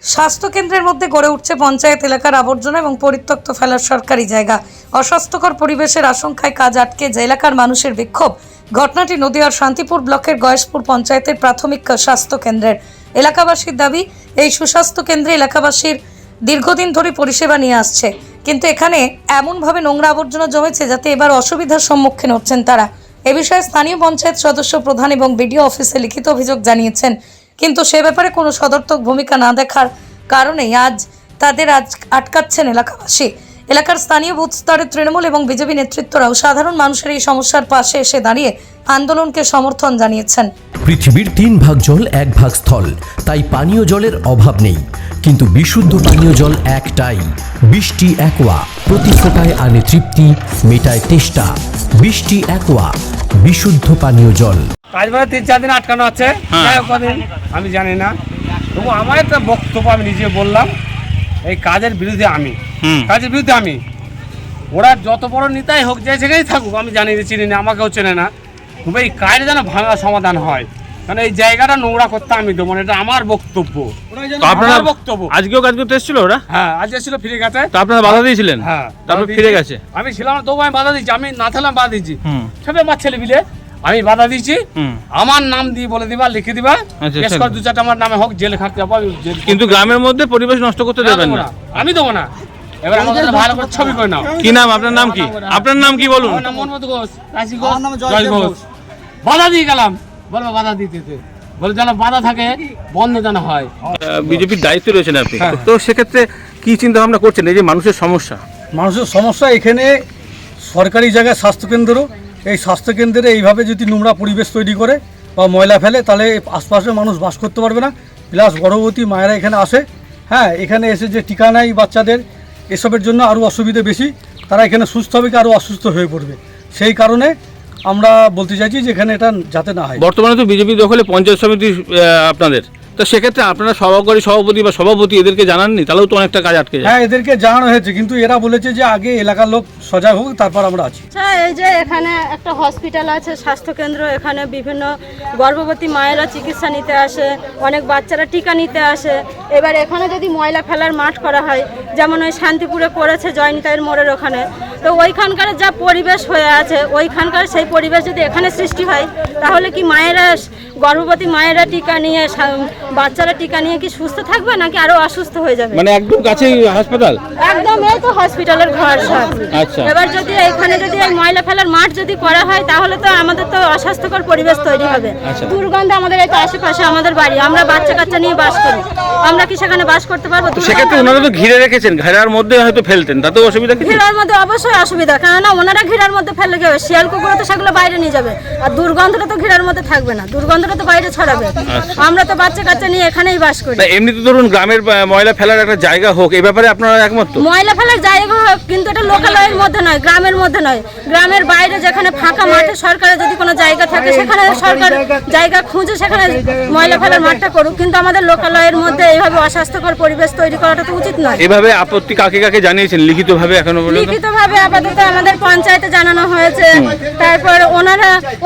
স্বাস্থ্যকেন্দ্রের মধ্যে গড়ে উঠছে পঞ্চায়েত এলাকার আবর্জনা এবং পরিত্যক্ত ফেলার সরকারি জায়গা। অস্বাস্থ্যকর পরিবেশের আশঙ্কায় কাজ আটকে যে এলাকার মানুষের বিক্ষোভ। ঘটনাটি নদিয়ার শান্তিপুর ব্লকের গয়েশপুর পঞ্চায়েতের প্রাথমিক স্বাস্থ্য কেন্দ্রের। এলাকাবাসীর দাবি, এই সুস্বাস্থ্য কেন্দ্রে এলাকাবাসীর দীর্ঘদিন ধরে পরিষেবা নিয়ে আসছে, কিন্তু এখানে এমনভাবে নোংরা আবর্জনা জমেছে যাতে এবার অসুবিধার সম্মুখীন হচ্ছেন তারা। এ বিষয়ে স্থানীয় পঞ্চায়েত সদস্য প্রধান এবং বিডিও অফিসে লিখিত অভিযোগ জানিয়েছেন, কিন্তু সে ব্যাপারে কোনো সদর্থক ভূমিকা না দেখার কারণেই আজ তাদের আটকাচ্ছেন এলাকাবাসী। এলাকার স্থানীয় বুথ স্তরের তৃণমূল এবং বিজেপি নেতৃত্বরাও সাধারণ মানুষের এই সমস্যার পাশে এসে দাঁড়িয়ে আন্দোলনকে সমর্থন জানিয়েছেন। পৃথিবীর 3 ভাগ জল 1 ভাগ স্থল, তাই পানীয় জলের অভাব নেই, কিন্তু বিশুদ্ধ পানীয় জল একটাই, বৃষ্টি অ্যাকোয়া। প্রতি ফোঁটায় আনে তৃপ্তি, মেটায় তেষ্টা। বৃষ্টি অ্যাকোয়া, বিশুদ্ধ পানীয় জল। কাজ মানে 3-4 দিন আটকানো আছে, আমি জানি না, তবু আমার একটা বক্তব্য আমি নিজে বললাম। এই কাজের বিরুদ্ধে আমি ওরা যত বড় নেতাই হোক, যে সেখানেই থাকুক, আমি জানি না, চিনি না, আমাকেও চেনে না, তবে এই কাজ যেন ভাঙা সমাধান হয়, কারণ এই জায়গাটা নোংরা করতে আমি দেবো না, এটা আমার বক্তব্য। আপনার বক্তব্য আজকেও কাজ করতে এসেছিল ওরা? হ্যাঁ, আজ এসেছিল, ফিরে গেছে। তো আপনারা বাধা দিয়েছিলেন? হ্যাঁ, তারপর ফিরে গেছে। আমি ছিলাম না, তবু আমি বাধা দিচ্ছি, আমি না থাকলাম বাধা দিচ্ছি, সব আমার ছেলে মিলে আমি বাধা দিচ্ছি। আমার নাম দিয়ে বলে দিবা, লিখে দিবা, বেশ করে 2-4টা আমার নামে হোক, জেলে খাটতে যাবো। কিন্তু গ্রামের মধ্যে পরিবেশ নষ্ট করতে দেবেন না, আমি দেবো না। এবার আমাদের ভালো করে ছবি করে নাও। কি নাম আপনার? নাম কি আপনার? নাম কি বলুন? আমার নাম মনমত ঘোষ, রাশি ঘোষ, জয় ঘোষ। বাধা দিয়ে গেলাম, বলবো বাধা দিতে, বলে যেন বাধা থাকে, বন্ধ যেন হয়। বিজেপির দায়িত্বে রয়েছেন আপনি, তো সেক্ষেত্রে কি চিন্তা ভাবনা করছেন? এই যে মানুষের সমস্যা এখানে সরকারি জায়গায় স্বাস্থ্যকেন্দ্র, এই স্বাস্থ্যকেন্দ্রে এইভাবে যদি নোংরা পরিবেশ তৈরি করে বা ময়লা ফেলে, তাহলে আশপাশের মানুষ বাস করতে পারবে না। প্লাস গর্ভবতী মায়েরা এখানে আসে, হ্যাঁ, এখানে এসে যে টিকা নেয় বাচ্চাদের, এসবের জন্য আরও অসুবিধা বেশি, তারা এখানে সুস্থ হবে কি আরও অসুস্থ হয়ে পড়বে। সেই কারণে আমরা বলতে চাইছি যে এখানে এটা যাতে না হয়। বর্তমানে তো বিজেপি দখলে পঞ্চায়েত সমিতি আপনাদের, তো সেক্ষেত্রে আপনারা সভাপতি বা সভাপতি এদেরকে জানাননি? তাহলেও তো অনেকটা কাজ আটকে যায়। হ্যাঁ, এদেরকে জানানো হয়েছে, কিন্তু এরা বলেছে যে আগে এলাকার লোক সজাগ হোক, তারপর আমরা আছি। এই যে এখানে একটা হসপিটাল আছে, স্বাস্থ্যকেন্দ্র, এখানে বিভিন্ন গর্ভবতী মায়েরা চিকিৎসা নিতে আসে, অনেক বাচ্চারা টিকা নিতে আসে। এবার এখানে যদি ময়লা ফেলার মাঠ করা হয়, যেমন ওই শান্তিপুরে করেছে জয়নিতাইয়ের মোড়ের ওখানে, তো ওইখানকার যা পরিবেশ হয়ে আছে, ওইখানকার সেই পরিবেশ যদি এখানে সৃষ্টি হয়, তাহলে কি মায়েরা, গর্ভবতী মায়েরা টিকা নিয়ে, বাচ্চারা টিকা নিয়ে কি সুস্থ থাকবে নাকি আরো অসুস্থ হয়ে যাবে? মানে একদম কাছেই হাসপাতাল, একদম এই তো হসপিটালের ঘর সব। আচ্ছা, এবার যদি এখানে যদি এই ময়লা ফেলার মাঠ যদি করা হয়, তাহলে তো আমাদের তো অস্বাস্থ্যকর পরিবেশ তৈরি হবে। দুর্গন্ধ, আমাদের এই তো আশেপাশে আমাদের বাড়ি, আমরা বাচ্চা কাচ্চা নিয়ে বাস করি, আমরা কি সেখানে বাস করতে পারবো? সেক্ষেত্রে ওনারা তো ঘিরে রেখেছেন, ঘেরার মধ্যে হয়তো ফেলতেন, তাতেও অসুবিধা কি? ঘেরার মধ্যে অবশ্যই অসুবিধা, কেননা ওনারা ঘেরার মধ্যে ফেললে কি হবে? শিয়াল কুকুর তো সেগুলো বাইরে নিয়ে যাবে, আর দুর্গন্ধটা তো ঘেরার মধ্যে থাকবে না, দুর্গন্ধটা তো বাইরে ছড়াবে। আমরা তো বাচ্চা কাচ্চা নিয়ে এখানেই বাস করি। এমনিতে ধরুন গ্রামের ময়লা ফেলার একটা জায়গা হোক, এই ব্যাপারে আপনারা একমত? ময়লা ফেলার জায়গা হোক, কিন্তু এটা লোকালয়ের মধ্যে নয়, গ্রামের মধ্যে নয়, গ্রামের বাইরে যেখানে ফাঁকা মাঠে সরকারের যদি কোনো জায়গা থাকে, সেখানে সরকার জায়গা খুঁজে সেখানে ময়লা ফেলার মাঠটা করুক, কিন্তু আমাদের লোকালয়ের মধ্যে এইভাবে অস্বাস্থ্যকর পরিবেশ তৈরি করাটা তো উচিত নয়। এভাবে আপত্তি কাকে কাকে জানিয়েছেন লিখিতভাবে? এখনো পর্যন্ত লিখিতভাবে আপাতত আমাদের পঞ্চায়েতে জানানো হয়েছে, তারপর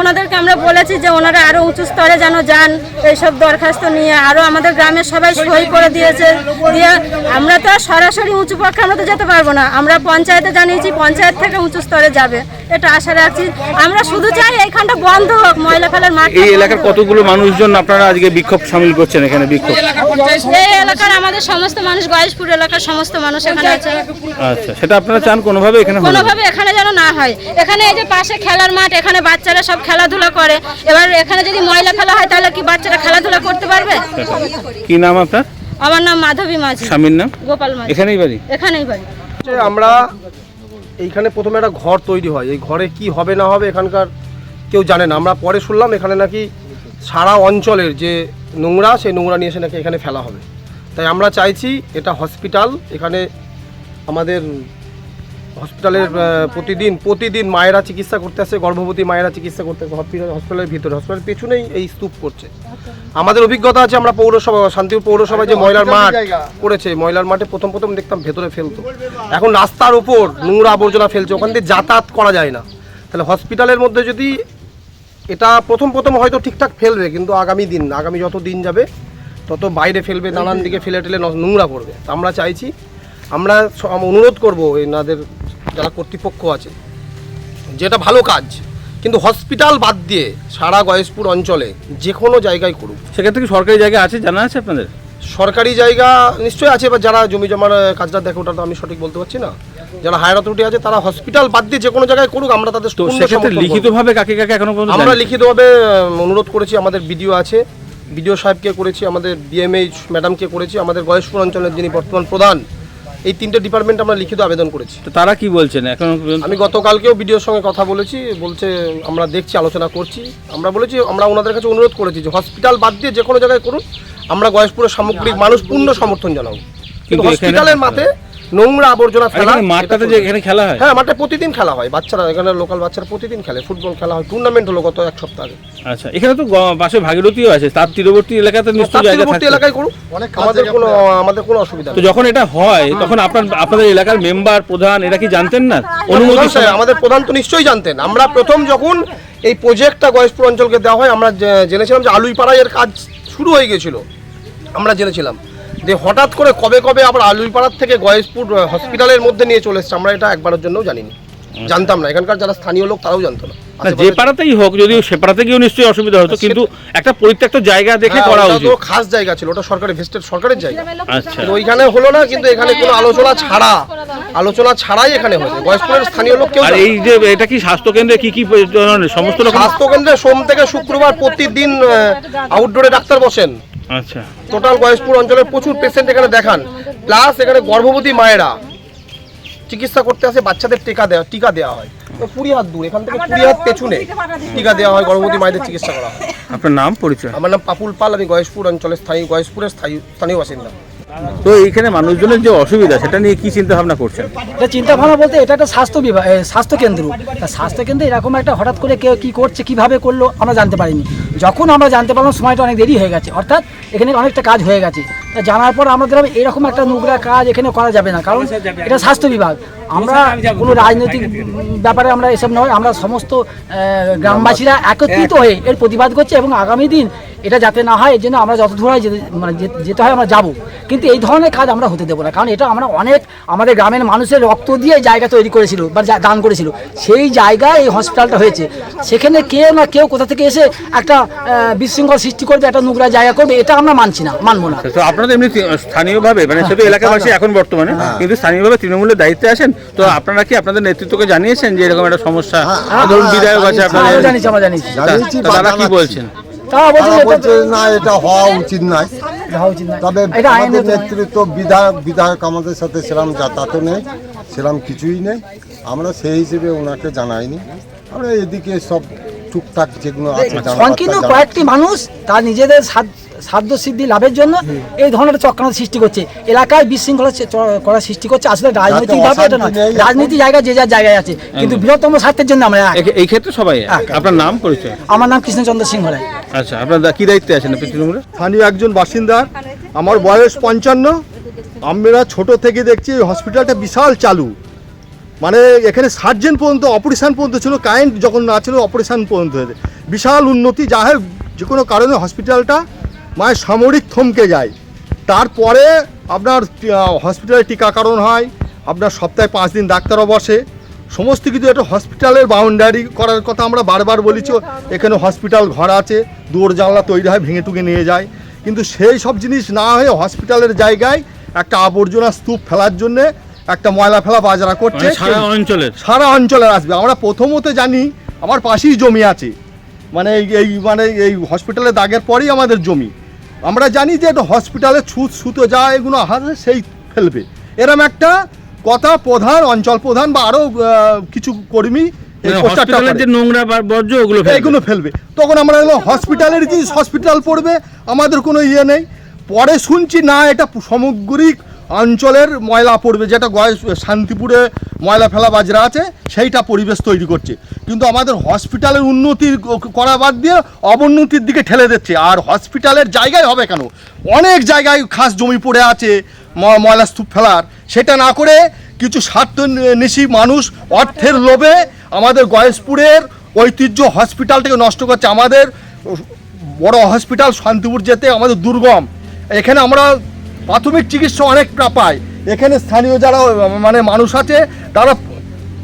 ওনাদেরকে আমরা বলেছি যে ওনারা আরো উঁচু স্তরে যেন যান, এইসব দরখাস্ত নিয়ে। আরো আমাদের গ্রামের সবাই সই করে দিয়েছে, দিয়ে আমরা তো সরাসরি উঁচু পক্ষে আমরা তো যেতে পারবো না, আমরা পঞ্চায়েতে জানিয়েছি, পঞ্চায়েত থেকে উঁচু স্তরে যাবে, এটা আশা রাখছি। আমরা শুধু চাই এইখানটা বন্ধ হোক, ময়লা ফেলার মাঠ। এই এলাকার কতগুলো মানুষজন আপনারা আজকে বিক্ষোভ সামিল করছেন এখানে? বিক্ষোভ এই এলাকার আমাদের সমস্ত মানুষ, গয়েশপুর এলাকার সমস্ত মানুষ এখানে আছে। আচ্ছা, সেটা আপনারা চান কোনোভাবে এখানে যেন না হয়। এখানে এই যে পাশে খেলার মাঠ, এখানে বাচ্চারা সব খেলাধুলা করে, এবার এখানে যদি ময়লা ফেলা হয়, তাহলে কি বাচ্চারা খেলাধুলা করতে পারবে? কি নাম আপনার? আমার নাম মাধবী মাঝি। স্বামীর নাম? গোপাল মাঝি। এখানেই বাড়ি? এখানেই বাড়ি। আমরা এইখানে প্রথমে একটা ঘর তৈরি হয়, এই ঘরে কি হবে না হবে এখানকার কেউ জানে না। আমরা পরে শুনলাম এখানে নাকি সারা অঞ্চলের যে নোংরা, সেই নোংরা নিয়ে এসে নাকি এখানে ফেলা হবে। তাই আমরা চাইছি এটা হসপিটাল, এখানে আমাদের হসপিটালের প্রতিদিন মায়েরা চিকিৎসা করতে আসে, গর্ভবতী মায়েরা চিকিৎসা করতে আসে হসপিটালের ভিতরে, হসপিটালের পেছনেই এই স্তূপ করছে। আমাদের অভিজ্ঞতা আছে, আমরা শান্তিপুর পৌরসভায় যে ময়লার মাঠ করেছে, ময়লার মাঠে প্রথম দেখতাম ভেতরে ফেলতো, এখন রাস্তার উপর নোংরা আবর্জনা ফেলছে, ওখান দিয়ে যাতায়াত করা যায় না। তাহলে হসপিটালের মধ্যে যদি এটা প্রথম হয়তো ঠিকঠাক ফেলবে, কিন্তু আগামী যত দিন যাবে তত বাইরে ফেলবে, নানান দিকে ফেলে টেলে নোংরা করবে। তা আমরা চাইছি, আমরা অনুরোধ করবো এনাদের যারা কর্তৃপক্ষ আছে, যেটা ভালো কাজ, কিন্তু হসপিটাল বাদ দিয়ে সারা গয়েশপুর অঞ্চলে যে কোনো জায়গায় করুক। সেক্ষেত্রে কি সরকারি জায়গা আছে, জানা আছে আপনাদের? সরকারি জায়গা নিশ্চয়ই আছে, বা যারা জমি জমার কাজটা দেখে ওটা তো আমি সঠিক বলতে পারছি না। যারা হায়ার অথরিটি আছে তারা হসপিটাল বাদ দিয়ে যে কোনো জায়গায় করুক, আমরা তাদের তো পূর্ণ সেক্ষেত্রে সমর্থন করব। লিখিতভাবে কাকে কাকে এখনো পর্যন্ত আমরা লিখিতভাবে অনুরোধ করেছি, আমাদের বিডিও আছে, বিডিও সাহেবকে করেছি, আমাদের বিএমএইচ ম্যাডামকে করেছি, আমাদের গয়েশপুর অঞ্চলের যিনি বর্তমান প্রধান, এই 3টে ডিপার্টমেন্ট আমরা লিখিত আবেদন করেছি। তো তারা কি বলছেন এখনো পর্যন্ত? আমি গতকালকেও বিডিওর সঙ্গে কথা বলেছি, বলছে আমরা দেখছি, আলোচনা করছি। আমরা বলেছি, আমরা ওনাদের কাছে অনুরোধ করেছি যে হসপিটাল বাদ দিয়ে যে কোনো জায়গায় করুন, আমরা গয়েশপুরের সামগ্রিক মানুষ পূর্ণ সমর্থন জানাবো। কিন্তু হসপিটালের মাঠে নোংরা আবর্জনা ফেলা, মাঠটাতে যে এখানে খেলা হয়, হ্যাঁ মাঠে প্রতিদিন খেলা হয়, বাচ্চারা এখানে লোকাল বাচ্চারা প্রতিদিন খেলে, ফুটবল খেলা হয়, টুর্নামেন্ট হলো গত 1 সপ্তাহ আগে। আচ্ছা, এখানে তো পাশে ভাগীরথীও আছে, তার তীরবর্তী এলাকাতে নিশ্চয়ই জায়গা থাকে। এলাকায় করুক, আমাদের কোনো অসুবিধা তো নেই। যখন এটা হয় তখন আপনাদের এলাকার মেম্বার, প্রধান এরা কি জানতেন না? অনুমতি আমাদের প্রধান তো নিশ্চয়ই জানতেন। আমরা প্রথম যখন এই প্রজেক্টটা গয়েশপুর অঞ্চলকে দেওয়া হয়, আমরা জেনেছিলাম যে আলুইপাড়ায় এর কাজ শুরু হয়ে গিয়েছিল। আমরা জেনেছিলাম যে হঠাৎ করে কবে আবার আলুইপাড়ার থেকে গয়েশপুর হসপিটালের মধ্যে নিয়ে চলে এসছে, আমরা এটা একবারের জন্যও জানিনি, জানতাম না। এখানকার যারা স্থানীয় লোক তারাও জানতো না। যে পাড়াতেই হোক, যদিও সে পাড়াতে গিয়েও নিশ্চয়ই অসুবিধা হতো, কিন্তু একটা পরিত্যক্ত জায়গা দেখে করা উচিত। ওটা তো খাস জায়গা ছিল, ওটা সরকারি ভেস্টেড সরকারের জায়গা। আচ্ছা, তো ওইখানে হলো না, কিন্তু এখানে কোনো আলোচনা ছাড়াই এখানে হয়েছে। গয়েশপুরের স্থানীয় লোক কেউ আর এই যে এটা কি স্বাস্থ্য কেন্দ্রে কি ধরনের সমস্ত রকম? স্বাস্থ্য কেন্দ্রে সোম থেকে শুক্রবার প্রতিদিন আউটডোরে ডাক্তার বসেন। আচ্ছা, টোটাল গয়েশপুর অঞ্চলের প্রচুর পেশেন্ট এখানে দেখান। প্লাস এখানে গর্ভবতী মায়েরা চিকিৎসা করতে আসে, বাচ্চাদের টিকা দেওয়া হয়। তো 20 হাত দূর, এখান থেকে 20 হাত পেছনে টিকা দেওয়া হয়, গর্ভবতী মায়েদের চিকিৎসা করা হয়। আপনার নাম, পরিচয়? আমার নাম পাপুল পাল, আমি গয়েশপুর অঞ্চলের গয়েশপুরের স্থানীয় বাসিন্দা। তো এইখানে মানুষজনের যে অসুবিধা, সেটা নিয়ে কি চিন্তা ভাবনা করছেন? এটা চিন্তা ভাবনা বলতে, এটা একটা স্বাস্থ্যকেন্দ্র। তা স্বাস্থ্যকেন্দ্রে এরকম একটা হঠাৎ করে কেউ কী করছে, কিভাবে করলো আমরা জানতে পারিনি। যখন আমরা জানতে পারলাম সময়টা অনেক দেরি হয়ে গেছে, অর্থাৎ এখানে অনেকটা কাজ হয়ে গেছে। তা জানার পর আমরা দেখলাম এরকম একটা নোংরা কাজ এখানে করা যাবে না, কারণ এটা স্বাস্থ্য বিভাগ। আমরা কোনো রাজনৈতিক ব্যাপারে আমরা এসব নয়, আমরা সমস্ত গ্রামবাসীরা একত্রিত হয়ে এর প্রতিবাদ করছি, এবং আগামী দিন এটা যাতে না হয় এর জন্য আমরা যত দূর হয় যেতে হয় আমরা যাব। কিন্তু এই ধরনের কাজ আমরা হতে দেবো না, কারণ এটা আমরা আমাদের গ্রামের মানুষের রক্ত দিয়ে জায়গা তৈরি করেছিল বা দান করেছিল, সেই জায়গায় এই হসপিটালটা হয়েছে। সেখানে কেউ কোথা থেকে এসে একটা বিশৃঙ্খল সৃষ্টি করবে, একটা নোংরা জায়গা করবে, এটা আমরা মানবো না। তো আপনারা এমনি স্থানীয়ভাবে, মানে সেটা এলাকাবাসী এখন বর্তমানে, কিন্তু স্থানীয়ভাবে তৃণমূলের দায়িত্বে আছেন, তো আপনারা কি আপনাদের নেতৃত্বকে জানিয়েছেন যে এরকম একটা সমস্যা? ধরুন বিধায়ক আছে আপনাদের, আমরা জানিয়েছি। তারা কি বলছেন? তারা বলছে না, এটা হওয়া উচিত নয়। তবে আমাদের নেতৃত্ব বিধায়ক আমাদের সাথে সেরকম যাতায়াত নেই, সেরকম কিছুই নেই। আমরা সেই হিসেবে ওনাকে জানাইনি। আমরা এদিকে সব টুকটাক যেগুলো আছে সংকীর্ণ কয়েকটি মানুষ তার নিজেদের সাধ্য সিদ্ধি লাভের জন্য এই ধরনের চক্রান্ত সৃষ্টি করছে, এলাকায় বিশৃঙ্খলা করার সৃষ্টি করছে। আসলে রাজনৈতিকভাবে এটা নয়, রাজনীতি জায়গায় যে যার জায়গায় আছে, কিন্তু বৃহত্তম স্বার্থের জন্য আমরা এই ক্ষেত্রে সবাই। আপনার নাম, পরিচয়? আমার নাম কৃষ্ণচন্দ্র সিংহ রায়। আচ্ছা, আপনার কি দায়িত্বে আছেন আপনি তৃণমূলে? স্থানীয় একজন বাসিন্দা, আমার বয়স 55। আমরা ছোট থেকে দেখছি এই হসপিটালটা বিশাল চালু, মানে এখানে সার্জেন পর্যন্ত, অপারেশন পর্যন্ত ছিল, কারেন্ট যখন না ছিল অপারেশন পর্যন্ত হয়েছে। বিশাল উন্নতি, যা হয় যে কোনো কারণে হসপিটালটা মানে সামরিক থমকে যায়। তারপরে আপনার হসপিটালে টিকাকরণ হয়, আপনার সপ্তাহে 5 দিন ডাক্তারও বসে, সমস্ত কিছু। একটা হসপিটালের বাউন্ডারি করার কথা আমরা বারবার বলেছি। এখানে হসপিটাল ঘর আছে, দুয়ার জানলা তৈরি হয়, ভেঙে টুকে নিয়ে যায়, কিন্তু সেই সব জিনিস না হয়ে হসপিটালের জায়গায় একটা আবর্জনা স্তূপ ফেলার জন্যে একটা ময়লা ফেলা বাজরা করছে। সারা অঞ্চলের আসবে। আমরা প্রথমত জানি আমার পাশেই জমি আছে, মানে এই হসপিটালের দাগের পরেই আমাদের জমি। আমরা জানি যে এটা হসপিটালে সুতো যা এগুলো আছে সেই ফেলবে, এরম একটা কথা প্রধান, অঞ্চল প্রধান বা আরও কিছু কর্মী নোংরা বর্জ্য এগুলো ফেলবে। তখন আমরা হসপিটালের কি হসপিটাল পড়বে, আমাদের কোনো ইয়ে নেই। পরে শুনছি না, এটা সামগ্রিক অঞ্চলের ময়লা পড়বে, যেটা শান্তিপুরে ময়লা ফেলা বাজরা আছে সেইটা পরিবেশ তৈরি করছে। কিন্তু আমাদের হসপিটালের উন্নতি করা বাদ দিয়ে অবনতির দিকে ঠেলে দিচ্ছে। আর হসপিটালের জায়গায় হবে কেন, অনেক জায়গায় খাস জমি পড়ে আছে ময়লা স্তূপ ফেলার, সেটা না করে কিছু স্বার্থন্বেষী মানুষ অর্থের লোভে আমাদের গয়েশপুরের ঐতিহ্য হসপিটালটাকে নষ্ট করছে। আমাদের বড় হসপিটাল শান্তিপুর যেতে আমাদের দুর্গম, এখানে আমরা প্রাথমিক চিকিৎসা অনেকটা পাই। এখানে স্থানীয় যারা মানে মানুষ আছে তারা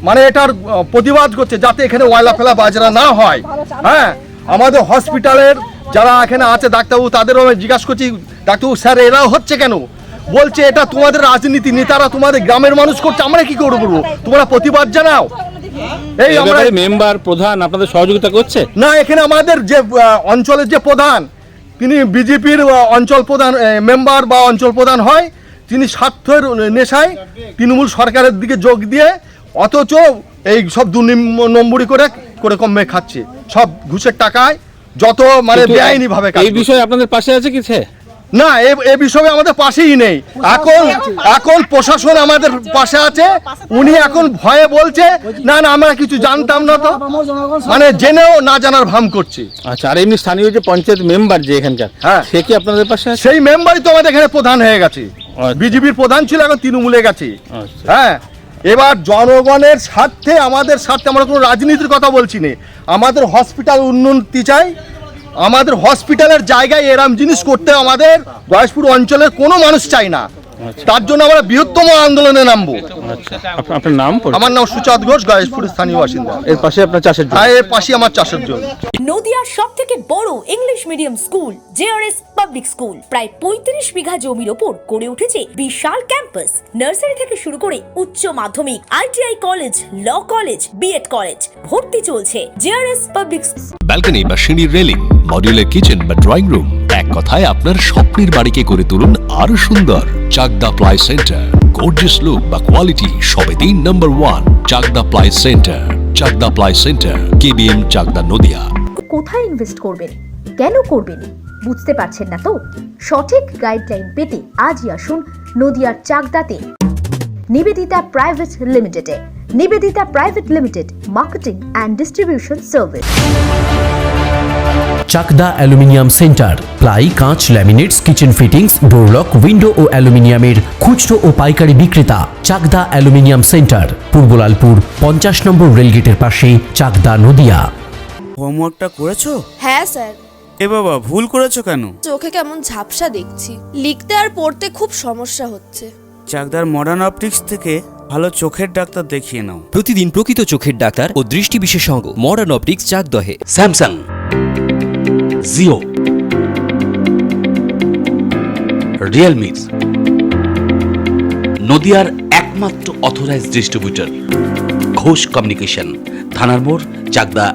মানে এটার প্রতিবাদ করছে যাতে এখানে ময়লা ফেলা বাজরা না হয়। হ্যাঁ, আমাদের হসপিটালের যারা এখানে আছে ডাক্তারবাবু তাদেরও আমি জিজ্ঞাসা করছি, ডাক্তারবাবু স্যার এরাও হচ্ছে কেন? বলছে এটা তোমাদের রাজনীতি নেতারা তোমাদের গ্রামের মানুষ করছে, আমরা কি করে বলবো, তোমরা প্রতিবাদ জানাও। এই আমরা মেম্বার প্রধান আপনাদের সহযোগিতা করছে না, এখানে আমাদের যে অঞ্চলের যে প্রধান তিনি বিজেপির অঞ্চল প্রধান মেম্বার বা অঞ্চল প্রধান হয়, তিনি স্বার্থের নেশায় তৃণমূল সরকারের দিকে যোগ দিয়ে অথচ এই সব দুর্নম্বরী করে কমে খাচ্ছে, সব ঘুষের টাকায় যত মানে বেআইনি ভাবে এই বিষয়ে আপনাদের পাশে আছে কি সে? না, এ বিষয়ে আমাদের পাশেই নেই। এখন প্রশাসন আমাদের পাশে আছে, উনি এখন ভয়ে বলছে না না আমরা কিছু জানতাম না, তো মানে জেনেও না জানার ভান করছে। আচ্ছা, আর এমনি স্থানীয় যে পঞ্চায়েত মেম্বার যে এখানকার, হ্যাঁ, সে কি আপনাদের পাশে আছে? সেই মেম্বারই তো আমাদের এখানে প্রধান হয়ে গেছে। বিজেপির প্রধান ছিল, এখন তৃণমূলে গেছে। হ্যাঁ, এবার জনগণের স্বার্থে আমাদের স্বার্থে আমরা কোনো রাজনীতির কথা বলছি না, আমাদের হসপিটাল উন্নতি চাই। আমাদের হসপিটালের জায়গায় এরম জিনিস করতে আমাদের গয়েশপুর অঞ্চলের কোনো মানুষ চাই না। তার জন্য আমরা বৃহত্তম আন্দোলনে নামবো। আপনার নাম? আমার নাম সুচাঁদ ঘোষ, গয়েশপুর স্থানীয় বাসিন্দা। এর পাশে আপনার চাষের জমি? হ্যাঁ, এর পাশে আমার চাষের জমি। নদিয়ার সব থেকে বড় English medium school JRS public school প্রায় 35 বিঘা জমির ওপর গড়ে উঠেছে বিশাল ক্যাম্পাস। নার্সারি থেকে শুরু করে উচ্চ মাধ্যমিক, ITI college, law college, BEd college, ভর্তি চলছে জেআরএস পাবলিক। ব্যালকনি বা সিঁড়ির রেলিং, মডিউলার কিচেন বা ড্রয়িং রুম, এক কথায় আপনার স্বপ্নের বাড়িকে করে তুলুন আরো সুন্দর। Chakdah ply centre, gorgeous look বা কোয়ালিটি সবে 3 number 1 Chakdah ply centre. Chakdah ply centre, KBM, Chakdah, Nadia. কোথায় ইনভেস্ট করবেন, কেন করবেন বুঝতে পারছেন না তো? সঠিক গাইডলাইন পেতে আজই আসুন নদিয়ার চাকদাতে নিবেদিতা প্রাইভেট লিমিটেডে। Nivedita private limited, marketing and distribution service. Chakdah aluminium centre, ply, কাঁচ, laminates, kitchen fittings, door lock, window ও অ্যালুমিনিয়ামের খুচরো ও পাইকারি বিক্রেতা। চাকদা অ্যালুমিনিয়াম সেন্টার, পূর্ব লালপুর 50 নম্বর রেলগেটের পাশে, চাকদা, নদিয়া। হোমওয়ার্কটা করেছো? হ্যাঁ স্যার। এ বাবা, ভুল করেছো কেন? চোখে কেমন ঝাপসা দেখছি, লিখতে আর পড়তে খুব সমস্যা হচ্ছে। চাকদার মডার্ন অপটিক্স থেকে ভালো চোখের ডাক্তার দেখিয়ে নাও। প্রতিদিন প্রকৃত চোখের ডাক্তার ও দৃষ্টি বিশেষজ্ঞ মডার্ন অপটিক্স, চাকদহে। স্যামসাং, জিও, রিয়েলমি, নদিয়ার একমাত্র অথরাইজড ডিস্ট্রিবিউটর ঘোষ কমিউনিকেশন, থানার মোড়, চাকদা,